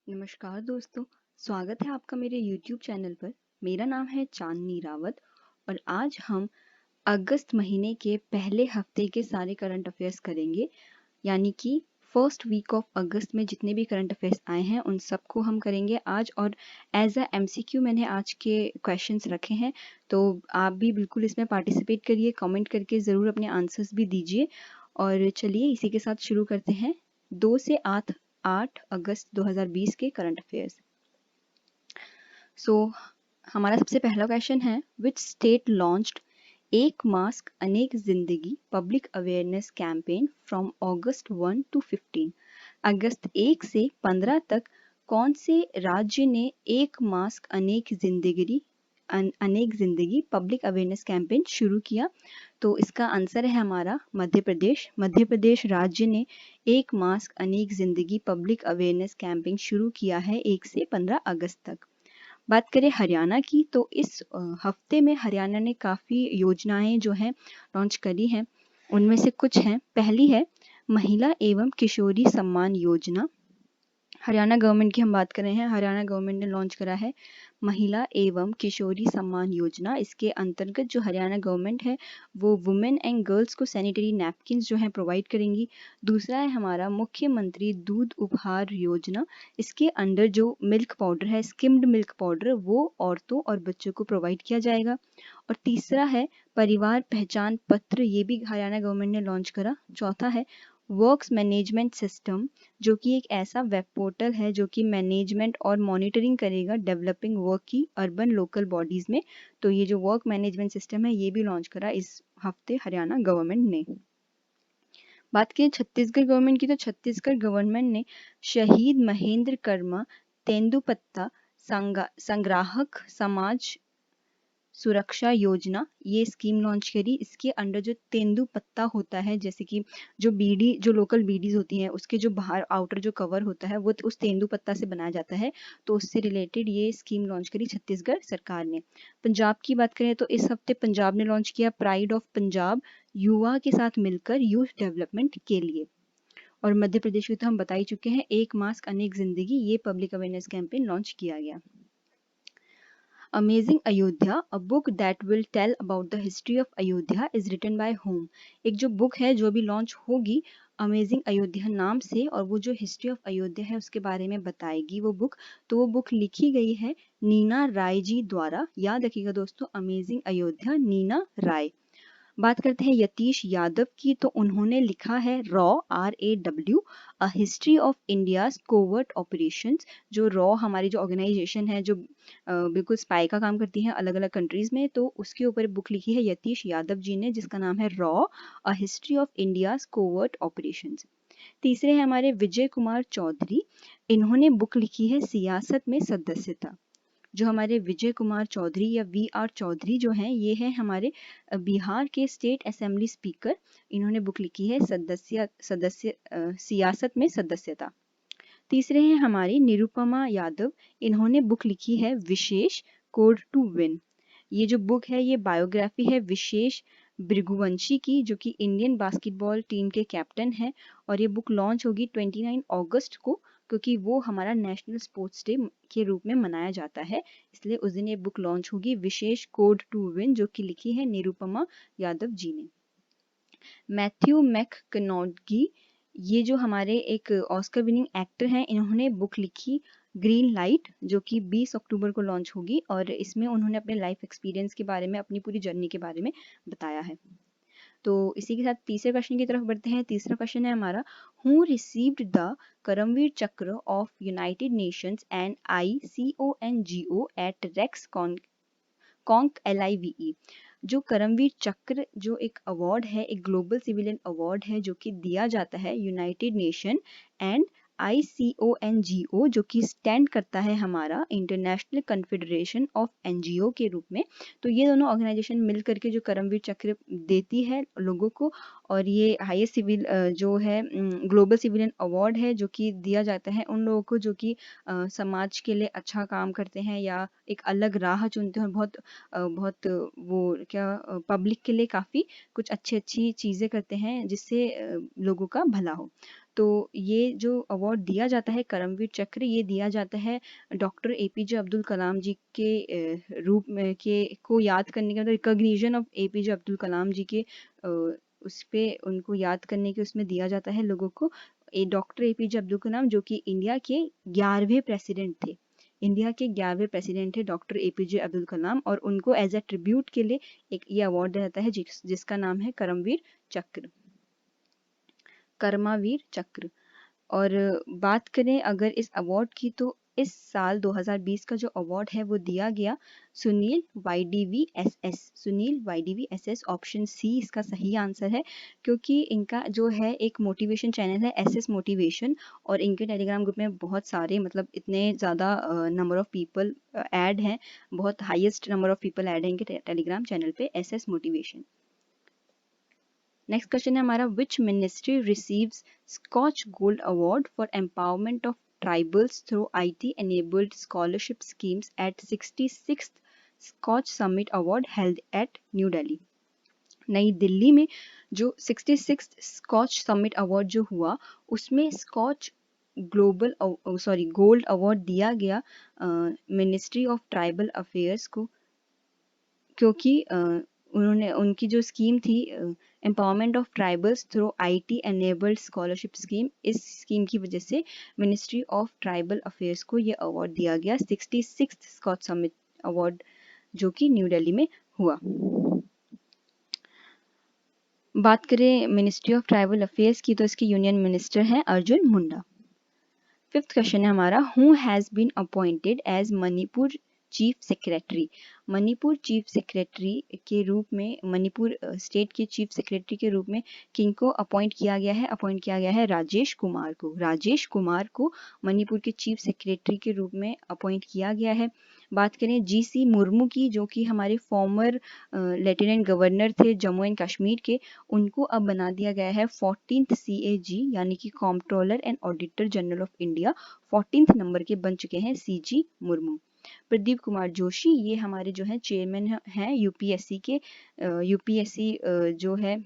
नमस्कार दोस्तों, स्वागत है आपका मेरे YouTube चैनल पर। मेरा नाम है चांदनी रावत और आज हम अगस्त महीने के पहले हफ्ते के सारे करंट अफेयर्स करेंगे। यानी कि फर्स्ट वीक ऑफ अगस्त में जितने भी करंट अफेयर्स आए हैं उन सबको हम करेंगे आज। और एज अ MCQ मैंने आज के क्वेश्चंस रखे हैं, तो आप भी बिल्कुल इसमें पार्टिसिपेट करिए, कमेंट करके ज़रूर अपने आंसर्स भी दीजिए। और चलिए इसी के साथ शुरू करते हैं 2 से 8 अगस्त 2020 के करंट अफेयर्स। हमारा सबसे पहला क्वेश्चन है, विच स्टेट लॉन्च्ड एक मास्क अनेक जिंदगी public awareness campaign from August 1 to 15। अगस्त 1 से 15 तक कौन से राज्य ने एक मास्क अनेक जिंदगी पब्लिक अवेयरनेस कैंपेन शुरू किया? तो इसका आंसर है हमारा मध्य प्रदेश। मध्य प्रदेश राज्य ने एक मास्क अनेक जिंदगी पब्लिक अवेयरनेस कैंपेन शुरू किया है 1 से 15 अगस्त तक। बात करें हरियाणा की, तो इस हफ्ते में हरियाणा ने काफ़ी योजनाएं जो हैं लॉन्च करी हैं। उनमें से कुछ हैं। पहली है महिला एवं किशोरी सम्मान योजना। हरियाणा गवर्नमेंट की हम बात कर रहे हैं। हरियाणा गवर्नमेंट ने लॉन्च करा है महिला एवं किशोरी सम्मान योजना। इसके अंतर्गत जो हरियाणा गवर्नमेंट है वो वुमेन एंड गर्ल्स को सैनिटरी नैपकिन्स जो हैं प्रोवाइड करेंगी। दूसरा है हमारा मुख्यमंत्री दूध उपहार योजना। इसके अंडर जो मिल्क पाउडर है, स्किम्ड मिल्क पाउडर, वो औरतों और बच्चों को प्रोवाइड किया जाएगा। और तीसरा है परिवार पहचान पत्र, ये भी हरियाणा गवर्नमेंट ने लॉन्च करा। चौथा है वर्क्स मैनेजमेंट सिस्टम, जो कि एक ऐसा वेब पोर्टल है जो कि मैनेजमेंट और मॉनिटरिंग करेगा डेवलपिंग वर्क की अर्बन लोकल बॉडीज में। तो ये जो वर्क मैनेजमेंट सिस्टम है ये भी लॉन्च करा इस हफ्ते हरियाणा गवर्नमेंट ने। बात करें छत्तीसगढ़ गवर्नमेंट की, तो छत्तीसगढ़ गवर्नमेंट ने शहीद महेंद्र कर्मा तेंदुपत्ता संग्राहक समाज सुरक्षा योजना, ये स्कीम लॉन्च करी। इसके अंडर जो तेंदुपत्ता होता है, जैसे कि जो लोकल बीडीज होती हैं उसके जो बाहर आउटर जो कवर होता है वो उस तेंदुपत्ता से बनाया जाता है। तो उससे रिलेटेड ये स्कीम लॉन्च करी छत्तीसगढ़ सरकार ने। पंजाब की बात करें तो इस हफ्ते पंजाब ने लॉन्च किया प्राइड ऑफ पंजाब, युवा के साथ मिलकर यूथ डेवलपमेंट के लिए। और मध्य प्रदेश की तो हम बता ही चुके हैं, एक मास्क अनेक जिंदगी, ये पब्लिक अवेयरनेस कैंपेन लॉन्च किया गया। Amazing Ayodhya, a book that will tell about the history of Ayodhya, is written by whom? एक जो बुक है जो अभी लॉन्च होगी अमेजिंग अयोध्या नाम से, और वो जो हिस्ट्री ऑफ अयोध्या है उसके बारे में बताएगी वो बुक। तो वो बुक लिखी गई है नीना राय जी द्वारा। याद रखिएगा दोस्तों, अमेजिंग अयोध्या, नीना राय। बात करते हैं यतीश यादव की, तो उन्होंने लिखा है RAW, a history of India's covert operations. जो हमारी जो ऑर्गेनाइजेशन है जो बिल्कुल स्पाई का काम करती है अलग अलग कंट्रीज में, तो उसके ऊपर बुक लिखी है यतीश यादव जी ने, जिसका नाम है a history of India's covert operations. तीसरे हैं हमारे विजय कुमार चौधरी। इन्होंने बुक लिखी है सियासत में सदस्यता। जो हमारे विजय कुमार चौधरी या VR चौधरी जो हैं, ये हैं हमारे बिहार के स्टेट असेंबली स्पीकर। इन्होंने बुक लिखी है सियासत में सदस्यता। तीसरे हैं हमारी निरुपमा यादव। इन्होंने बुक लिखी है विशेष कोड टू विन। ये जो बुक है ये बायोग्राफी है विशेष भृगुवंशी की, जो कि इंडियन बास्केटबॉल टीम के कैप्टन है। और ये बुक लॉन्च होगी 29 अगस्त को, क्योंकि वो हमारा नेशनल स्पोर्ट्स डे के रूप में मनाया जाता है, इसलिए उस दिन ये बुक लॉन्च होगी विशेष कोड टू विन, जो कि लिखी है निरुपमा यादव जी ने। मैथ्यू मैककनॉगी, ये जो हमारे एक ऑस्कर विनिंग एक्टर हैं, इन्होंने बुक लिखी ग्रीन लाइट, जो कि 20 अक्टूबर को लॉन्च होगी। और इसमें उन्होंने अपने लाइफ एक्सपीरियंस के बारे में, अपनी पूरी जर्नी के बारे में बताया है। तो इसी के साथ तीसरे क्वेश्चन की तरफ बढ़ते हैं। तीसरा क्वेश्चन है हमारा, who received the Karmaveer Chakra of United Nations and ICONGO at REX कॉन्क LIVE। जो करमवीर चक्र जो एक अवार्ड है, एक ग्लोबल सिविलियन अवार्ड है जो कि दिया जाता है यूनाइटेड नेशन एंड ICONGO, जो कि स्टैंड करता है हमारा इंटरनेशनल कन्फेडरेशन ऑफ NGO के रूप में। तो ये दोनों ऑर्गेनाइजेशन मिल करके जो करमवीर चक्र देती है लोगों को। और ये हाईएस्ट सिविल जो है ग्लोबल सिविलियन अवार्ड है जो कि दिया जाता है उन लोगों को जो कि समाज के लिए अच्छा काम करते हैं या एक अलग राह चुनते हैं, बहुत वो क्या पब्लिक के लिए काफ़ी कुछ अच्छी चीज़ें करते हैं जिससे लोगों का भला हो। तो ये जो अवार्ड दिया जाता है करमवीर चक्र, ये दिया जाता है डॉक्टर एपीजे अब्दुल कलाम जी के रूप में के को याद करने के, मतलब recognition of APJ Abdul Kalam जी के उस पे उनको याद करने के उसमें दिया जाता है लोगों को। डॉक्टर एपीजे अब्दुल कलाम जो कि इंडिया के 11वें प्रेसिडेंट थे, इंडिया के 11वें प्रेसिडेंट थे डॉक्टर एपीजे अब्दुल कलाम, और उनको एज अ ट्रिब्यूट के लिए एक ये अवार्ड दिया जाता है जिसका नाम है करमवीर चक्र, कर्मावीर चक्र। और बात करें अगर इस अवार्ड की, तो इस साल 2020 का जो अवार्ड है वो दिया गया Sunil YDVSS, Sunil YDVSS, option C इसका सही आंसर है, क्योंकि इनका जो है एक मोटिवेशन चैनल है SS मोटिवेशन, और इनके टेलीग्राम ग्रुप में बहुत सारे, मतलब इतने ज़्यादा नंबर ऑफ पीपल ऐड हैं, बहुत highest number of people add हैं इनके टेलीग्राम चैनल पे SS मोटिवेशन। नेक्स्ट क्वेश्चन है हमारा, which ministry receives Skoch gold award for empowerment of tribals through IT enabled scholarship schemes at 66th Skoch summit award held at New Delhi. New Delhi में जो 66th Skoch summit award जो हुआ, उसमें स्कॉच ग्लोबल गोल्ड अवार्ड दिया गया ministry of tribal affairs को, क्योंकि उन्होंने उनकी जो स्कीम थी empowerment of tribals through IT enabled scholarship scheme, इस स्कीम की वजह से मिनिस्ट्री ऑफ ट्राइबल अफेयर्स को ये अवार्ड दिया गया 66th स्कॉच समिट अवार्ड, जो कि न्यू दिल्ली में हुआ। बात करें मिनिस्ट्री ऑफ ट्राइबल अफेयर्स की, तो इसके यूनियन मिनिस्टर हैं अर्जुन मुंडा। फिफ्थ क्वेश्चन है हमारा, who has been appointed as Manipur chief secretary. Manipur chief secretary के रूप में, मणिपुर स्टेट के चीफ सेक्रेटरी के रूप में किनको अपॉइंट किया गया है? अपॉइंट किया गया है राजेश कुमार को। राजेश कुमार को मणिपुर के चीफ सेक्रेटरी के रूप में अपॉइंट किया गया है। बात करें GC मुर्मू की, जो कि हमारे फॉर्मर लेफ्टिनेंट गवर्नर थे जम्मू एंड कश्मीर के, उनको अब बना दिया गया है 14th CAG, यानी कि controller and auditor general of India, 14th number के बन चुके हैं CG मुर्मू। प्रदीप कुमार जोशी, ये हमारे जो है चेयरमैन हैं UPSC के। UPSC जो है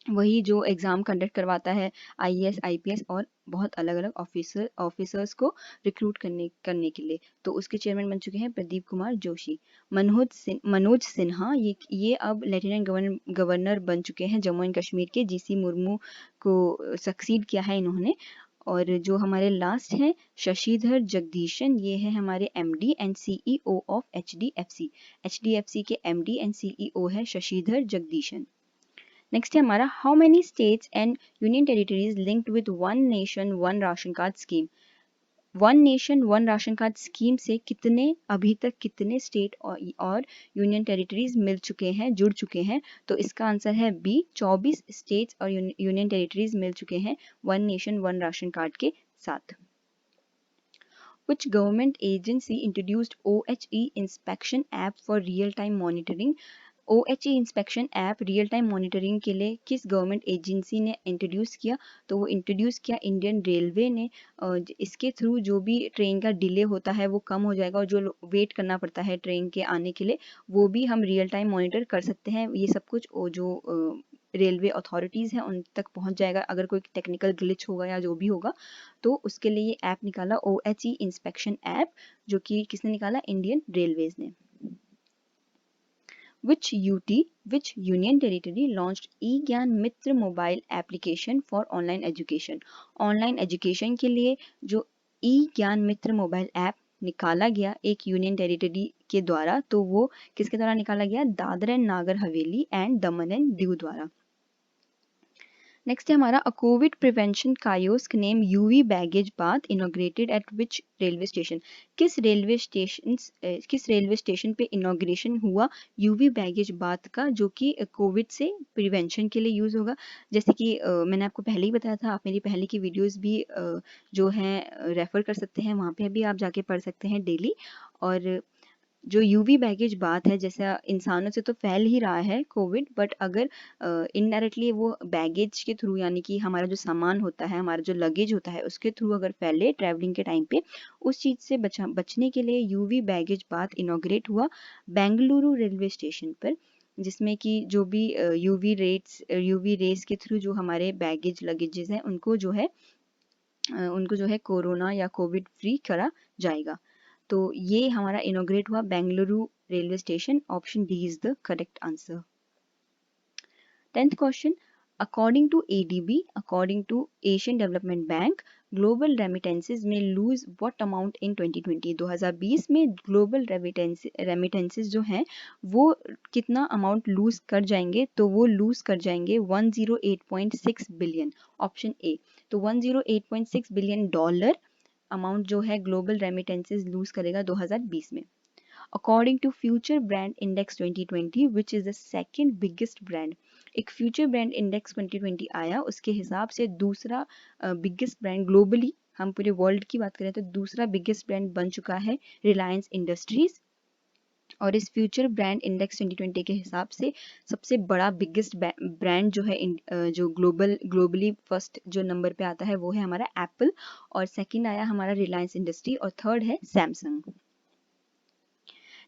वही जो एग्ज़ाम कंडक्ट करवाता है IAS IPS और बहुत अलग अलग ऑफिसर्स को रिक्रूट करने के लिए, तो उसके चेयरमैन बन चुके हैं प्रदीप कुमार जोशी। मनोज सिन्हा, ये अब लेफ्टिनेंट गवर्नर बन चुके हैं जम्मू एंड कश्मीर के। GC मुर्मू को सक्सीड किया है इन्होंने। और जो हमारे लास्ट हैं शशिधर जगदीशन, ये है हमारे MD and CEO of HDFC। HDFC के MD एंड CEO है शशिधर जगदीशन। नेक्स्ट है हमारा, how many states and union territories linked with one nation one ration card scheme. One nation one ration card scheme से अभी तक कितने स्टेट और union territories मिल चुके हैं, जुड़ चुके हैं? तो इसका आंसर है B, 24 स्टेट्स और यूनियन टेरिटरीज मिल चुके हैं one nation one ration card के साथ। Which government agency introduced OHE inspection app for real-time monitoring? OHE inspection app real time monitoring के लिए किस गवर्नमेंट एजेंसी ने इंट्रोड्यूस किया? तो वो इंट्रोड्यूस किया इंडियन रेलवे ने। इसके थ्रू जो भी ट्रेन का डिले होता है वो कम हो जाएगा, और जो वेट करना पड़ता है ट्रेन के आने के लिए, वो भी हम रियल टाइम मॉनिटर कर सकते हैं। ये सब कुछ जो रेलवे अथॉरिटीज़ हैं उन तक पहुंच जाएगा। अगर कोई टेक्निकल ग्लिच होगा या जो भी होगा, तो उसके लिए ये ऐप निकाला OHE इंस्पेक्शन ऐप, जो कि किसने निकाला? इंडियन रेलवेज ने। Which union territory launched eGyan Mitra mobile application for online education? Online education के लिए जो eGyan मित्र मोबाइल ऐप निकाला गया एक यूनियन टेरिटरी के द्वारा, तो वो किसके द्वारा निकाला गया? Dadar and Nagar Haveli and Daman and Diu द्वारा। नेक्स्ट है हमारा, a Covid prevention kiosk name UV baggage bath inaugurated at which railway station. किस रेलवे स्टेशन पे इनॉग्रेशन हुआ UV बैगेज बाथ का, जो कि कोविड से प्रिवेंशन के लिए यूज़ होगा? जैसे कि मैंने आपको पहले ही बताया था, आप मेरी पहले की वीडियोस भी जो हैं रेफ़र कर सकते हैं, वहाँ पे भी आप जाके पढ़ सकते हैं डेली। और जो UV बैगेज बात है, जैसा इंसानों से तो फैल ही रहा है कोविड, बट अगर इनडायरेक्टली वो बैगेज के थ्रू, यानी कि हमारा जो सामान होता है, हमारा जो लगेज होता है, उसके थ्रू अगर फैले ट्रैवलिंग के टाइम पे, उस चीज़ से बचने के लिए UV बैगेज बात इनॉग्रेट हुआ बेंगलुरु रेलवे स्टेशन पर। जिसमें कि जो भी यूवी रेस के थ्रू जो हमारे लगेजेस हैं उनको जो है कोरोना या कोविड फ्री करा जाएगा। तो ये हमारा इनोग्रेट हुआ Bengaluru railway station. Option D is the correct answer. 10th question. According to ADB, according to Asian Development Bank, global remittances may lose what amount in 2020? 2020 में global remittances जो हैं वो कितना अमाउंट लूज कर जाएंगे? तो वो लूज कर जाएंगे 108.6 बिलियन। Option A. तो 108.6 बिलियन डॉलर अमाउंट जो है ग्लोबल रेमिटेंसेज लूज करेगा 2020 में। According to Future Brand Index 2020, which is the second biggest brand, एक फ्यूचर ब्रांड इंडेक्स 2020 आया, उसके हिसाब से दूसरा बिगेस्ट ब्रांड ग्लोबली, हम पूरे वर्ल्ड की बात करें तो दूसरा बिगेस्ट ब्रांड बन चुका है रिलायंस इंडस्ट्रीज। और इस फ्यूचर ब्रांड इंडेक्स 2020 के हिसाब से सबसे बड़ा बिगेस्ट ब्रांड जो है जो ग्लोबली फर्स्ट जो नंबर पे आता है वो है हमारा एप्पल, और सेकंड आया हमारा रिलायंस इंडस्ट्री, और थर्ड है सैमसंग।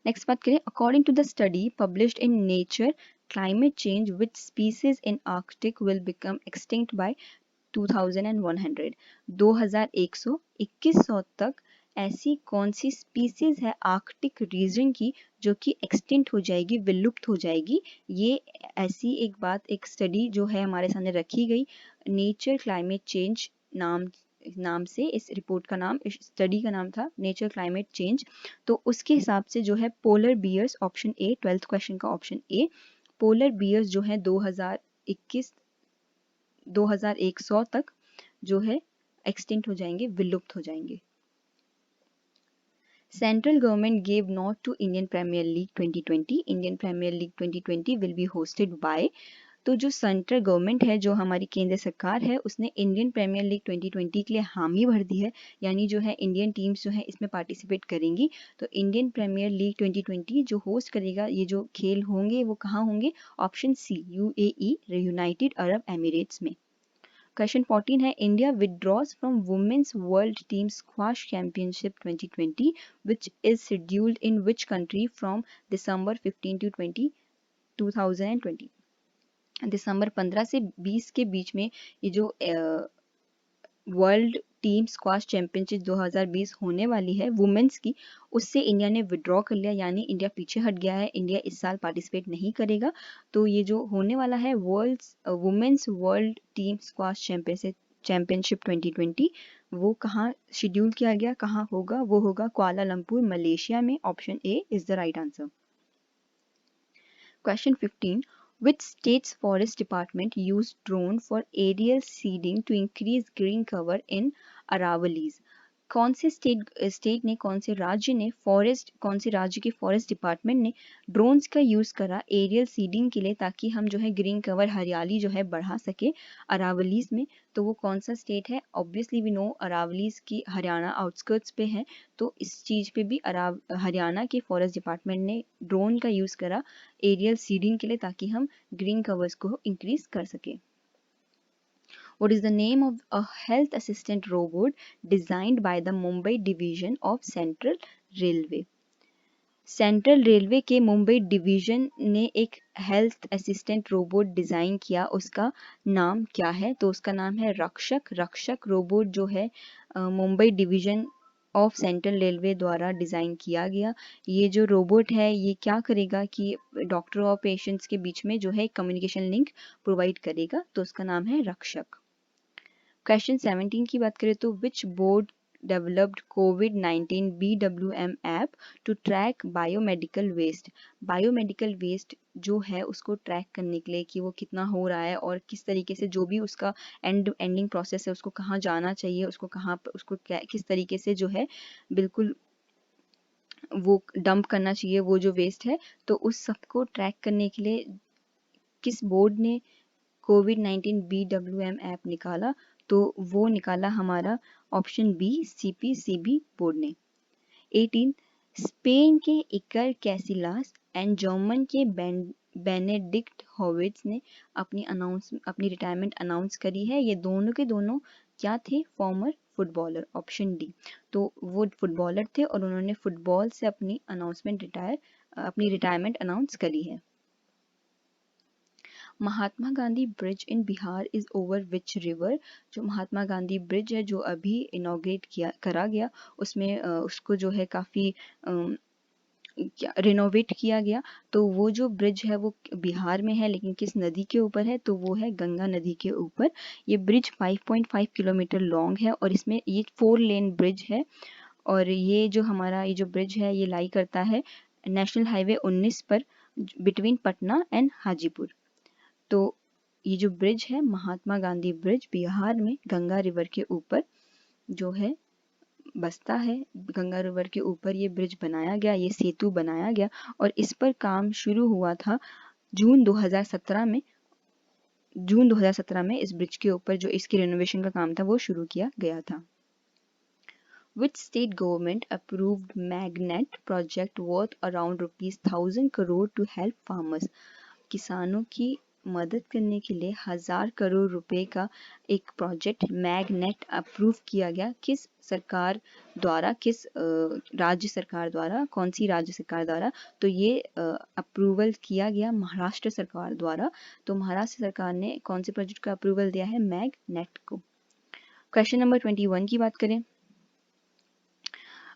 नेक्स्ट बात करें, according to the study published in Nature Climate Change which species in Arctic will become extinct by 2100। 2100 तक ऐसी कौन सी स्पीसीज है आर्कटिक रीजन की जो कि एक्सटिंक्ट हो जाएगी, विलुप्त हो जाएगी? ये ऐसी एक बात, एक स्टडी जो है हमारे सामने रखी गई नेचर क्लाइमेट चेंज नाम से। इस रिपोर्ट का नाम, इस स्टडी का नाम था नेचर क्लाइमेट चेंज। तो उसके हिसाब से जो है polar bears, option A, 12th question का ऑप्शन ए, पोलर बियर्स जो है 2100 तक जो है एक्सटिंक्ट हो जाएंगे, विलुप्त हो जाएंगे। Central government gave nod to Indian Premier League 2020. Indian Premier League 2020 will be hosted by, तो जो सेंट्रल गवर्नमेंट है, जो हमारी केंद्र सरकार है, उसने इंडियन प्रीमियर लीग 2020 के लिए हामी भर दी है, यानी जो है इंडियन टीम्स जो है इसमें पार्टिसिपेट करेंगी। तो इंडियन प्रीमियर लीग 2020 जो होस्ट करेगा, ये जो खेल होंगे वो कहाँ होंगे? Option C, UAE, United Arab Emirates में। क्वेश्चन 14 है, India withdraws from women's world team squash championship 2020 which is scheduled in which country from December 15 to 2020। दिसंबर 15 से 20 के बीच में ये जो वर्ल्ड टीम स्क्वाश चैंपियनशिप 2020 होने वाली है वुमेन्स की, उससे इंडिया ने विड्रॉ कर लिया, यानी इंडिया पीछे हट गया है, इंडिया इस साल पार्टिसिपेट नहीं करेगा। तो ये जो होने वाला है women's world team squash championship 2020, वो कहाँ शेड्यूल किया गया, कहाँ होगा? वो होगा कुआलालंपुर, मलेशिया में। Option A is the right answer. Question 15, which state's forest department used drone for aerial seeding to increase green cover in Aravallis? कौन से स्टेट ने, कौन से राज्य के फॉरेस्ट डिपार्टमेंट ने ड्रोन्स का यूज़ करा एरियल सीडिंग के लिए, ताकि हम जो है ग्रीन कवर, हरियाली जो है बढ़ा सके अरावलीज में? तो वो कौन सा स्टेट है? ऑब्वियसली वी नो अरावलीज की हरियाणा आउटस्कर्ट्स पे है, तो इस चीज़ पे भी हरियाणा के फॉरेस्ट डिपार्टमेंट ने ड्रोन का यूज़ करा एरियल सीडिंग के लिए, ताकि हम ग्रीन कवर्स को इंक्रीज कर सके। What is the name of a health assistant robot designed by the Mumbai division of Central Railway? Central railway के मुंबई डिवीजन ने एक हेल्थ असिस्टेंट रोबोट डिज़ाइन किया, उसका नाम क्या है? तो उसका नाम है रक्षक। रक्षक रोबोट जो है Mumbai division of central railway द्वारा डिज़ाइन किया गया। ये जो रोबोट है ये क्या करेगा कि डॉक्टर और पेशेंट्स के बीच में जो है कम्युनिकेशन लिंक प्रोवाइड करेगा, तो उसका नाम है रक्षक। क्वेश्चन 17 की बात करें तो विच बोर्ड डेवलप्ड कोविड-19 BWM app to track biomedical waste? Biomedical waste जो है उसको ट्रैक करने के लिए कि वो कितना हो रहा है और किस तरीके से जो भी उसका एंडिंग प्रोसेस है, उसको कहाँ जाना चाहिए, उसको कहाँ उसको किस तरीके से जो है बिल्कुल वो डंप करना चाहिए वो जो वेस्ट है, तो उस सबको ट्रैक करने के लिए किस बोर्ड ने कोविड-19 BWM ऐप निकाला? तो वो निकाला हमारा ऑप्शन बी, CPCB बोर्ड ने। 18, स्पेन के इकर कैसिलास एंड जर्मन के बेनेडिक्ट हॉविट्स ने अपनी रिटायरमेंट अनाउंस करी है। ये दोनों के दोनों क्या थे? Farmer footballer. Option D. तो वो फुटबॉलर थे और उन्होंने फुटबॉल से अपनी रिटायरमेंट अनाउंस करी है। Mahatma Gandhi bridge in Bihar is over which river? जो महात्मा गांधी ब्रिज है जो अभी इनॉग्रेट करा गया, उसमें उसको जो है काफ़ी रिनोवेट किया गया। तो वो जो ब्रिज है वो बिहार में है, लेकिन किस नदी के ऊपर है? तो वो है गंगा नदी के ऊपर। ये ब्रिज 5.5 किलोमीटर लॉन्ग है और इसमें ये 4 लेन ब्रिज है। और ये जो हमारा ये जो ब्रिज है ये लाई करता है नेशनल हाईवे 19 पर बिटवीन पटना एंड हाजीपुर। तो ये जो ब्रिज है महात्मा गांधी ब्रिज बिहार में गंगा रिवर के ऊपर जो है बसता है। गंगा रिवर के ऊपर ये ब्रिज बनाया गया, ये सेतु बनाया गया और इस पर काम शुरू हुआ था जून 2017 में। जून 2017 में इस ब्रिज के ऊपर जो इसकी रेनोवेशन का काम था वो शुरू किया गया था। Which state government approved Magnet project worth around rupees 1000 crore to help farmers? किसानों की मदद करने के लिए 1000 करोड़ रुपए का एक प्रोजेक्ट मैगनेट अप्रूव किया गया। किस सरकार द्वारा, किस राज्य सरकार द्वारा, कौन सी राज्य सरकार द्वारा? तो ये अप्रूवल किया गया महाराष्ट्र सरकार द्वारा। तो महाराष्ट्र सरकार ने कौन से प्रोजेक्ट का अप्रूवल दिया है? मैगनेट को। क्वेश्चन नंबर 21 की बात करें।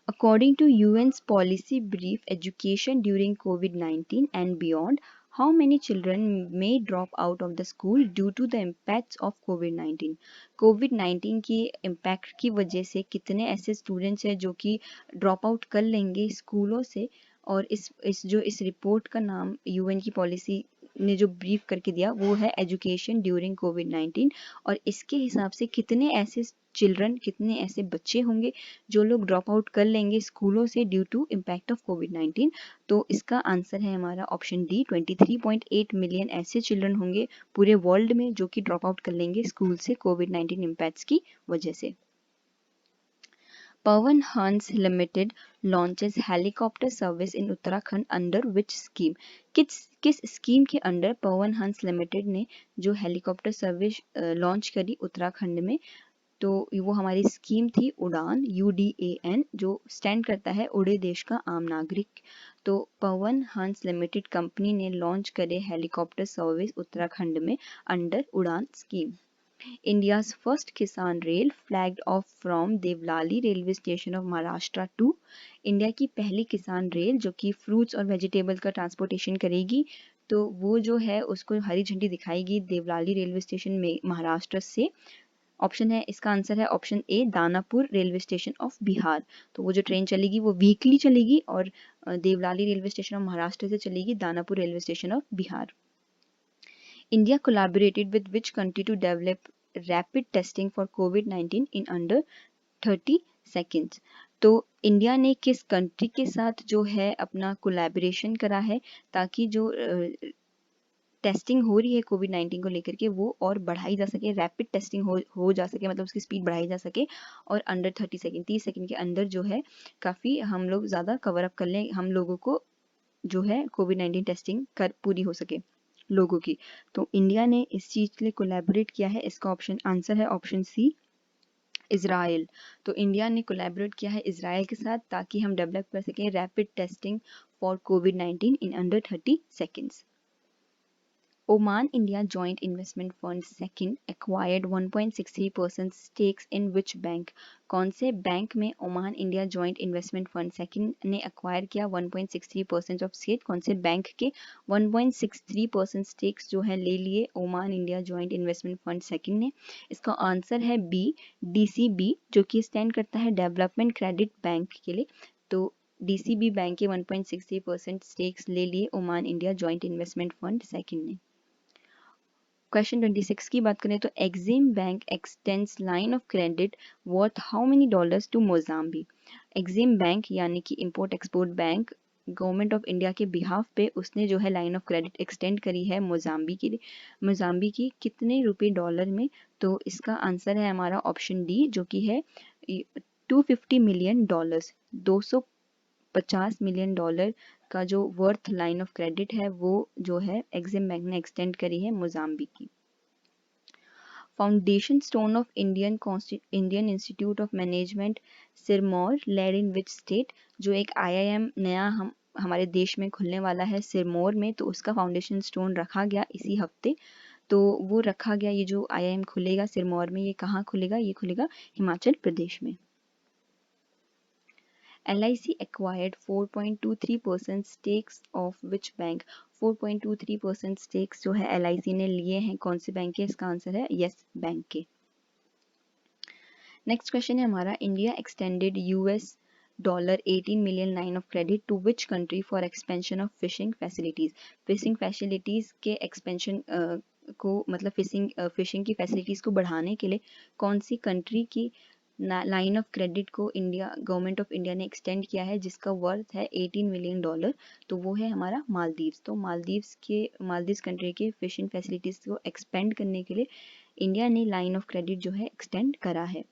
According to UN's policy brief Education during COVID-19 and beyond, how many children may drop out of the school due to the impacts of COVID-19? COVID-19 की impact की वजह से कितने ऐसे स्टूडेंट्स हैं जो कि ड्रॉप आउट कर लेंगे स्कूलों से? और इस रिपोर्ट का नाम यूएन की पॉलिसी ने जो ब्रीफ करके दिया वो है एजुकेशन ड्यूरिंग कोविड-19। और इसके हिसाब से कितने ऐसे चिल्ड्रन, कितने ऐसे बच्चे होंगे जो लोग ड्रॉप आउट कर लेंगे स्कूलों से ड्यू टू इम्पैक्ट ऑफ कोविड-19? तो इसका आंसर है हमारा ऑप्शन डी, 23.8 मिलियन ऐसे चिल्ड्रन होंगे पूरे वर्ल्ड में जो कि ड्रॉप आउट कर लेंगे स्कूल से कोविड-19 इम्पैक्ट्स की वजह से। Pawan Hans Limited launches helicopter service in Uttarakhand under which scheme? किस स्कीम के अंडर पवन हंस लिमिटेड ने जो हेलीकॉप्टर सर्विस लॉन्च करी उत्तराखंड में? तो वो हमारी स्कीम थी उड़ान, UDAN, जो स्टैंड करता है उड़े देश का आम नागरिक। तो पवन हंस लिमिटेड कंपनी ने लॉन्च करे हेलीकॉप्टर सर्विस उत्तराखंड में under UDAN scheme. India's first Kisan Rail flagged off from Devlali railway station of Maharashtra to. India की पहली किसान रेल जो कि फ्रूट्स और वेजिटेबल का ट्रांसपोर्टेशन करेगी, तो वो जो है उसको हरी झंडी दिखाएगी देवलाली रेलवे स्टेशन में महाराष्ट्र से। ऑप्शन है, इसका आंसर है option A, Danapur railway station of Bihar. तो वो जो ट्रेन चलेगी वो वीकली चलेगी और Devlali railway station of Maharashtra से चलेगी Danapur railway station of Bihar. India collaborated with which country to develop rapid testing for COVID-19 in under 30 seconds? तो इंडिया ने किस कंट्री के साथ जो है अपना कोलैबोरेशन करा है ताकि जो टेस्टिंग हो रही है कोविड-19 को लेकर के वो और बढ़ाई जा सके, रैपिड टेस्टिंग हो जा सके, मतलब उसकी स्पीड बढ़ाई जा सके और अंडर 30 सेकेंड, 30 सेकेंड के अंदर जो है काफ़ी हम लोग ज़्यादा कवर अप कर लें, हम लोगों को जो है कोविड-19 टेस्टिंग कर पूरी हो सके लोगों की। तो इंडिया ने इस चीज़ के लिए कोलैबोरेट किया है। इसका ऑप्शन आंसर है ऑप्शन सी, इज़राइल। तो इंडिया ने कोलैबोरेट किया है इज़राइल के साथ ताकि हम डेवलप कर सकें rapid testing for covid in under 30 seconds. Oman India Joint Investment Fund second acquired 1.63% stakes in which bank? कौन से बैंक में Oman India joint investment fund second ने अक्वायर किया 1.63% ऑफ स्टेक? कौन से बैंक के 1.63% स्टेक्स जो है ले लिए Oman India joint investment fund second ने? इसका आंसर है बी, DCB, जो कि स्टैंड करता है डेवलपमेंट क्रेडिट बैंक के लिए। तो DCB बैंक के 1.63% स्टेक्स ले लिए Oman India joint investment fund second ने। क्वेश्चन 26 की बात करें तो Exim bank extends line of credit worth how many dollars to Mozambique? Exim bank यानी कि import export bank government of India के बिहाफ पे उसने जो है लाइन ऑफ क्रेडिट एक्सटेंड करी है मोजाम्बिक के लिए। मोजाम्बिक की कितने रुपए डॉलर में? तो इसका आंसर है हमारा ऑप्शन डी, जो कि है 250 मिलियन डॉलर्स। 250 मिलियन डॉलर का जो वर्थ लाइन ऑफ क्रेडिट है वो जो है एक्सिम बैंक ने एक्सटेंड करी है मोजाम्बिक की। Foundation stone of Indian institute of management Sirmaur led in which state? जो एक IIM नया हम हमारे देश में खुलने वाला है सिरमौर में, तो उसका फाउंडेशन स्टोन रखा गया इसी हफ्ते। तो वो रखा गया, ये जो आईआईएम खुलेगा सिरमौर में, ये कहाँ खुलेगा? ये खुलेगा हिमाचल प्रदेश में। LIC acquired 4.23% stakes of which bank? 4.23% stakes जो है LIC ने लिए हैं कौन से बैंक के? इसका आंसर है यस बैंक के। नेक्स्ट क्वेश्चन है हमारा, India extended US $18 million line of credit to which country for expansion of fishing facilities? Fishing facilities के एक्सपेंशन को मतलब फिशिंग की फैसिलिटीज को बढ़ाने के लिए कौन सी कंट्री की लाइन ऑफ क्रेडिट को इंडिया गवर्नमेंट ऑफ इंडिया ने एक्सटेंड किया है, जिसका वर्थ है $18 मिलियन? तो वो है हमारा मालदीव्स। तो मालदीव्स कंट्री के फिशिंग फैसिलिटीज को एक्सपेंड करने के लिए इंडिया ने लाइन ऑफ क्रेडिट जो है एक्सटेंड करा है।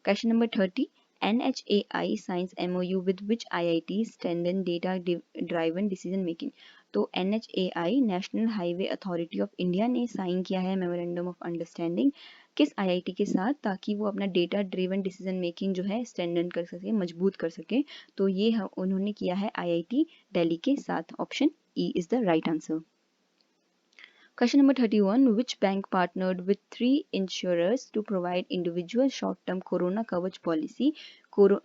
Question number 30. NHAI signs MOU with which IIT strengthen data driven decision making? तो NHAI national highway authority of India ने साइन किया है मेमोरेंडम ऑफ अंडरस्टैंडिंग किस IIT के साथ, ताकि वो अपना डेटा ड्रिवन डिसीजन मेकिंग जो है स्ट्रेंथन कर सके, मजबूत कर सके। तो ये उन्होंने किया है IIT दिल्ली के साथ। Option E is the right answer. Question number 31. Which bank partnered with 3 insurers to provide individual short-term Corona Kavach policy?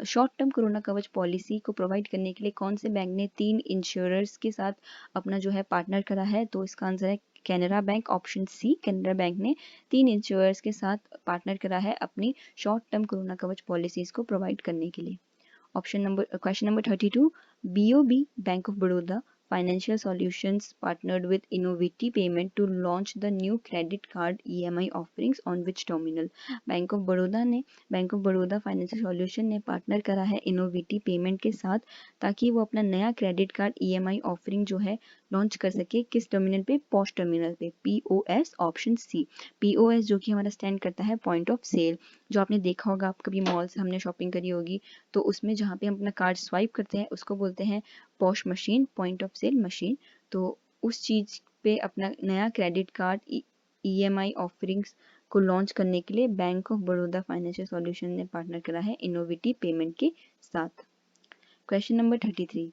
Short term corona कवच पॉलिसी को प्रोवाइड करने के लिए कौन से बैंक ने 3 इंश्योरर्स के साथ अपना जो है पार्टनर करा है? तो इसका आंसर है Canara bank. Option C, Canara bank ने 3 इंश्योरर्स के साथ पार्टनर करा है अपनी short term corona Kavach policies को प्रोवाइड करने के लिए। Question number 32. BOB Bank of Baroda Financial Solutions partnered with Innoviti Payment to launch the new credit card EMI offerings on which terminal? Bank of Baroda financial solution ने partner करा है Innoviti payment के साथ, ताकि वो अपना नया क्रेडिट कार्ड EMI ऑफरिंग जो है लॉन्च कर सके। किस टर्मिनल पे? पॉश टर्मिनल पे, POS। ऑप्शन सी, POS जो कि हमारा स्टैंड करता है पॉइंट ऑफ सेल। जो आपने देखा होगा, आप कभी मॉल से हमने शॉपिंग करी होगी, तो उसमें जहाँ पे हम अपना कार्ड स्वाइप करते हैं उसको बोलते हैं POS machine, point of sale machine. तो उस चीज पे अपना नया क्रेडिट कार्ड EMI ऑफरिंग्स को लॉन्च करने के लिए bank of Baroda financial solution ने पार्टनर करा है इनोविटी पेमेंट के साथ। Question number 33.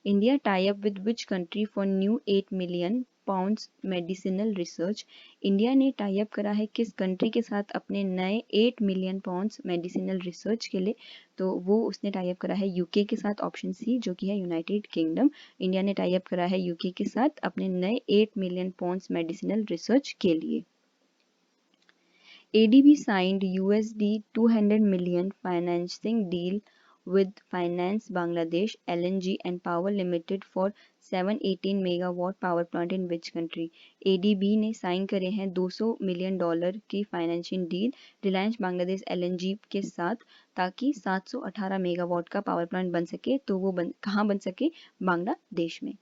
India tie up with which country for new 8 million pounds medicinal research? India ने टाई अप करा है किस कंट्री के साथ अपने नए 8 मिलियन पाउंड्स मेडिसिनल रिसर्च के लिए? तो वो उसने टाई अप करा है यूके के साथ। ऑप्शन सी, जो कि है यूनाइटेड किंगडम। इंडिया ने टाई अप करा है यूके के साथ अपने नए 8 मिलियन पाउंड्स मेडिसिनल रिसर्च के लिए। ADB signed USD 200 million financing deal with Finance Bangladesh LNG and Power Limited for 718 megawatt power plant in which country? ADB ने साइन करे हैं $200 मिलियन की financial deal Reliance Bangladesh LNG के साथ, ताकि 718 मेगावाट का पावर प्लांट बन सके। तो वो कहाँ बन सके? बांग्लादेश में।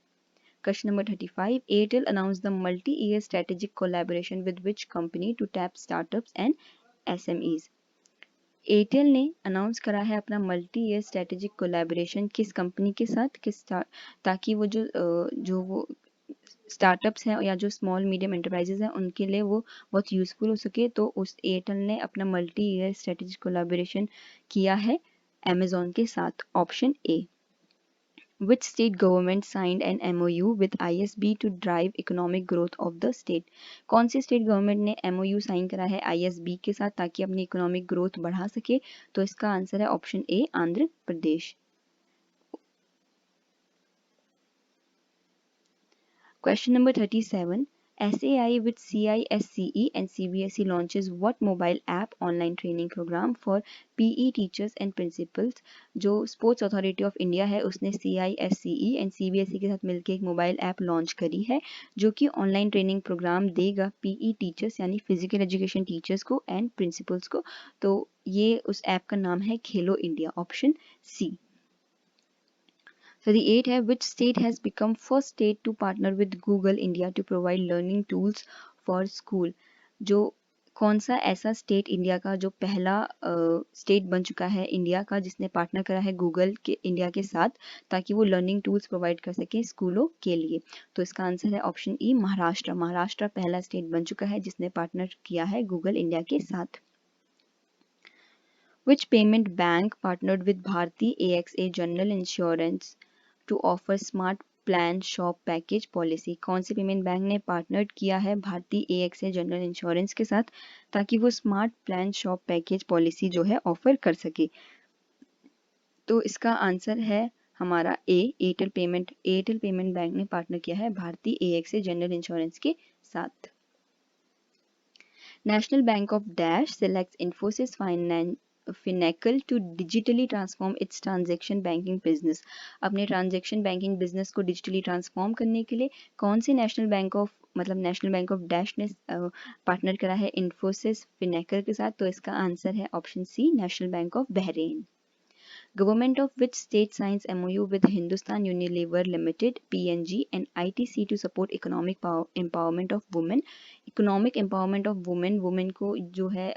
Question number 35. Airtel announced the multi-year strategic collaboration with which company to tap startups and SMEs? Airtel ने अनाउंस करा है अपना मल्टी ईयर स्ट्रेटेजिक कोलैबोरेशन किस कंपनी के साथ, ताकि वो जो वो स्टार्टअप्स हैं या जो स्मॉल मीडियम एंटरप्राइजेज हैं उनके लिए वो बहुत यूजफुल हो सके। तो उस एयरटेल ने अपना मल्टी ईयर स्ट्रेटेजिक कोलैबोरेशन किया है अमेजोन के साथ। Option A. Which state government signed an MOU with ISB to drive economic growth of the state? कौन सी स्टेट गवर्नमेंट ने MOU साइन करा है ISB के साथ ताकि अपनी इकोनॉमिक ग्रोथ बढ़ा सके? तो इसका आंसर है option A, Andhra Pradesh. Question number 37. SAI with CISCE and CBSE launches what mobile app online training program for PE teachers and principals? जो स्पोर्ट्स अथॉरिटी ऑफ इंडिया है उसने CISCE एंड CBSE के साथ मिलकर एक मोबाइल ऐप लॉन्च करी है जो कि ऑनलाइन ट्रेनिंग प्रोग्राम देगा PE टीचर्स यानी फिजिकल एजुकेशन टीचर्स को एंड प्रिंसिपल्स को। तो ये उस ऐप का नाम है खेलो इंडिया। Option C. 38 है which state has become first state to partner with Google India to provide learning tools for school? जो कौन सा ऐसा स्टेट इंडिया का जो पहला स्टेट बन चुका है इंडिया का जिसने पार्टनर करा है गूगल के इंडिया के साथ ताकि वो लर्निंग टूल्स प्रोवाइड कर सके स्कूलों के लिए? तो इसका आंसर है ऑप्शन ई, महाराष्ट्र। महाराष्ट्र पहला स्टेट बन चुका है जिसने पार्टनर किया है गूगल इंडिया के साथ। Which payment bank partnered with Bharti AXA General Insurance to offer smart plan shop package policy. कौन से पेमेंट बैंक ने पार्टनर्ड किया है भारतीय एएक्सए जनरल इंश्योरेंस के साथ ताकि वो smart plan shop package policy जो है ऑफर कर सके? तो इसका आंसर है हमारा ए, एयरटेल पेमेंट बैंक ने पार्टनर किया है भारतीय एएक्सए जनरल इंश्योरेंस के साथ। National Bank of Dash selects Infosys Finacle to digitally transform its transaction banking business। अपने ट्रांजेक्शन बैंकिंग बिजनेस को डिजिटली ट्रांसफॉर्म करने के लिए कौन से नेशनल बैंक ऑफ डैश ने पार्टनर करा है इन्फोसिस फिनेकल के साथ? तो इसका आंसर है option C, national bank of Bahrain. Government of which state signs MOU with Hindustan Unilever Limited (PNG) and ITC to support economic empowerment of women? Economic empowerment of women, women को जो है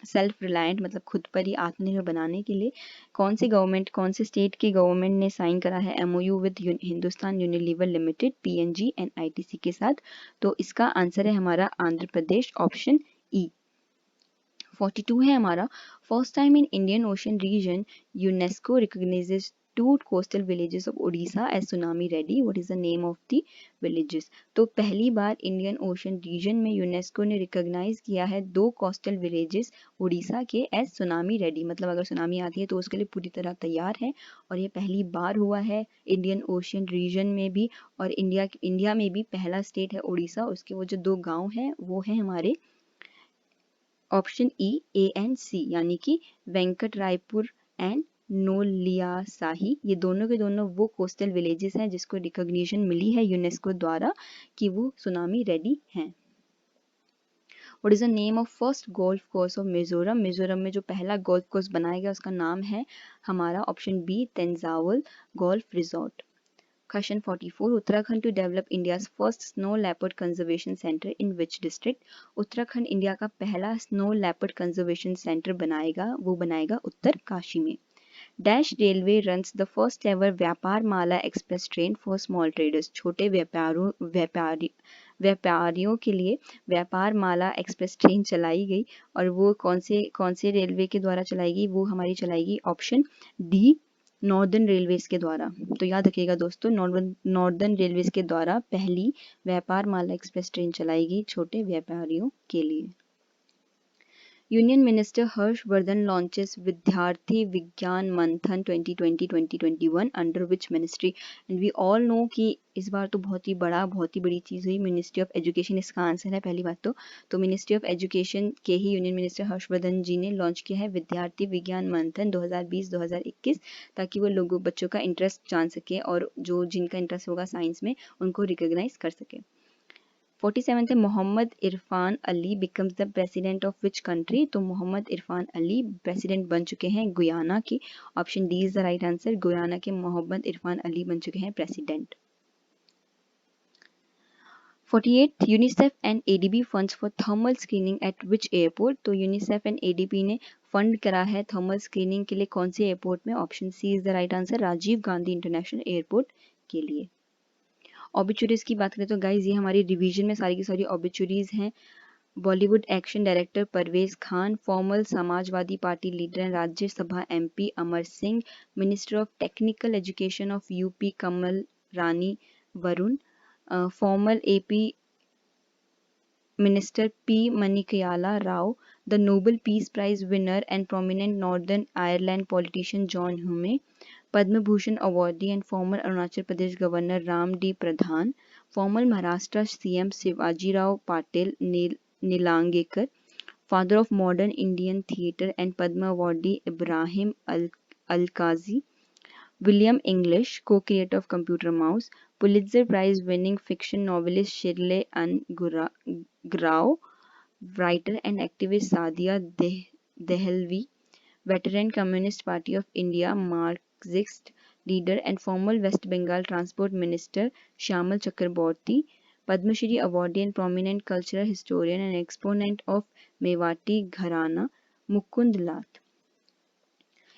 self reliant मतलब खुद पर ही आत्मनिर्भर बनाने के लिए कौन से स्टेट की गवर्नमेंट ने साइन करा है MOU with Hindustan Unilever limited PNG and ITC के साथ? तो इसका आंसर है हमारा आंध्र प्रदेश, ऑप्शन ई। 42 है हमारा, first time in Indian ocean region UNESCO recognises 2 coastal villages of Odisha as tsunami ready. What is the name of the villages? तो पहली बार इंडियन ओशन रीजन में यूनेस्को ने रिकॉग्नाइज किया है 2 कोस्टल विलेजेस उड़ीसा के एज सुनामी रेडी, मतलब अगर सुनामी आती है तो उसके लिए पूरी तरह तैयार है। और ये पहली बार हुआ है इंडियन ओशन रीजन में भी, और इंडिया में भी पहला स्टेट है उड़ीसा। उसके वो जो 2 गांव हैं वो हैं हमारे ऑप्शन ई, ए एंड सी, यानी कि वेंकट रायपुर एंड नोलियासाही। ये दोनों के दोनों वो कोस्टल विलेजेस हैं जिसको रिकॉग्निशन मिली है यूनेस्को द्वारा कि वो सुनामी रेडी हैं। What is the name of first golf course of Mizoram? Mizoram में जो पहला गोल्फ कोर्स बनाया गया उसका नाम है हमारा ऑप्शन बी, तेंजावल golf resort. Question 44, Uttarakhand to develop India's first snow leopard conservation centre in which district? Uttarakhand India का पहला स्नो लेपर्ड कंजर्वेशन सेंटर बनाएगा उत्तरकाशी में। Dash railway runs the first ever Vyapar Mala express train for small traders. छोटे व्यापारियों के लिए व्यापार माला एक्सप्रेस ट्रेन चलाई गई, और वो कौन से रेलवे के द्वारा चलाई गई? वो हमारी चलाएगी ऑप्शन डी, नॉर्दर्न रेलवेज के द्वारा। तो याद रखिएगा दोस्तों, नॉर्दर्न रेलवेज के द्वारा पहली व्यापार माला एक्सप्रेस ट्रेन चलाई गई छोटे व्यापारियों के लिए। यूनियन मिनिस्टर हर्षवर्धन लॉन्चेस विद्यार्थी Vigyan Manthan 2020-2021 under which ministry? And we all know कि इस बार तो बहुत ही बड़ी चीज़ हुई, मिनिस्ट्री ऑफ एजुकेशन इसका आंसर है पहली बात तो मिनिस्ट्री ऑफ एजुकेशन के ही यूनियन मिनिस्टर हर्षवर्धन जी ने लॉन्च किया है विद्यार्थी विज्ञान मंथन 2020-2021, ताकि वो लोगों बच्चों का इंटरेस्ट जान सके और जो जिनका इंटरेस्ट होगा साइंस में उनको रिकॉग्नाइज कर सके। 47 है, Mohammad Irfan Ali becomes the president of which country? तो मोहम्मद इरफान अली प्रेसिडेंट बन चुके हैं गुयाना के। Option D is the right answer, Guyana के मोहम्मद इरफान अली बन चुके हैं president. 48, UNICEF and ADB funds for thermal screening at which airport? तो यूनिसेफ एंड एडीबी ने फंड करा है थर्मल स्क्रीनिंग के लिए कौन से एयरपोर्ट में? Option C is the right answer, Rajiv Gandhi international airport के लिए। ऑबिचुरीज की बात करें तो गाइज ये हमारी रिवीजन में सारी की सारी ऑबिचुरीज हैं। Bollywood action director Parvez Khan, formal Samajwadi party leader and Rajya Sabha MP Amar Singh, minister of technical education of UP Kamal Rani Varun, formal AP minister P Manikyala Rao, the Nobel peace prize winner and prominent Northern Ireland politician John Hume, Padma Bhushan awardee and former Arunachal Pradesh governor Ram D Pradhan, former Maharashtra CM Shivajirao Patil Nilangekar, father of modern Indian theatre and Padma awardee Ibrahim Alkazi, William English, co-creator of Computer Mouse, Pulitzer Prize winning fiction novelist Shirley Ann Grau, writer and activist Saadia Dehelvi, veteran Communist Party of India Marxist leader and former West Bengal Transport Minister Shyamal Chakraborty, Padma Shri awardee and prominent cultural historian and exponent of Mewati Gharana Mukund Lath।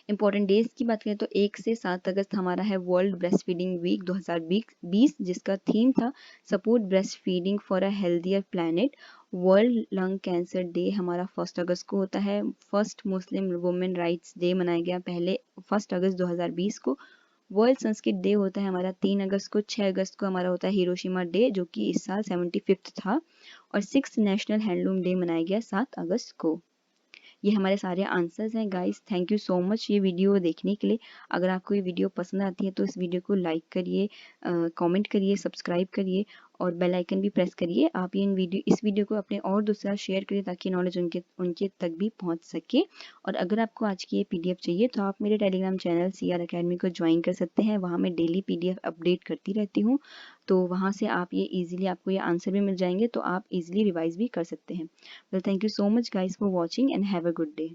Important days की बात करें तो 1 से 7 अगस्त हमारा है world breast feeding week 2020, जिसका theme था support breast feeding for a healthier planet. World lung cancer day हमारा 1 अगस्त को होता है। First Muslim women rights day मनाया गया पहले 1 अगस्त 2020 को। वर्ल्ड संस्कृत डे होता है हमारा 3 अगस्त को। 6 अगस्त को हमारा होता है हिरोशिमा डे जो कि इस साल 75th था। और 6th नेशनल हैंडलूम डे मनाया गया 7 अगस्त को। ये हमारे सारे आंसर्स हैं guys. Thank you so much ये वीडियो देखने के लिए। अगर आपको ये वीडियो पसंद आती है तो इस वीडियो को लाइक करिए, कमेंट करिए, सब्सक्राइब करिए और बेल आइकन भी प्रेस करिए। आप इस वीडियो को अपने और दोस्तों के साथ शेयर करिए ताकि नॉलेज उनके तक भी पहुंच सके। और अगर आपको आज की ये पीडीएफ चाहिए तो आप मेरे टेलीग्राम चैनल CR अकेडमी को ज्वाइन कर सकते हैं। वहाँ मैं डेली पीडीएफ अपडेट करती रहती हूँ, तो वहाँ से आप ये ईजिली आपको ये आंसर भी मिल जाएंगे, तो आप ईजिली रिवाइज भी कर सकते हैं। Well, thank you so much guys for watching and have a good day.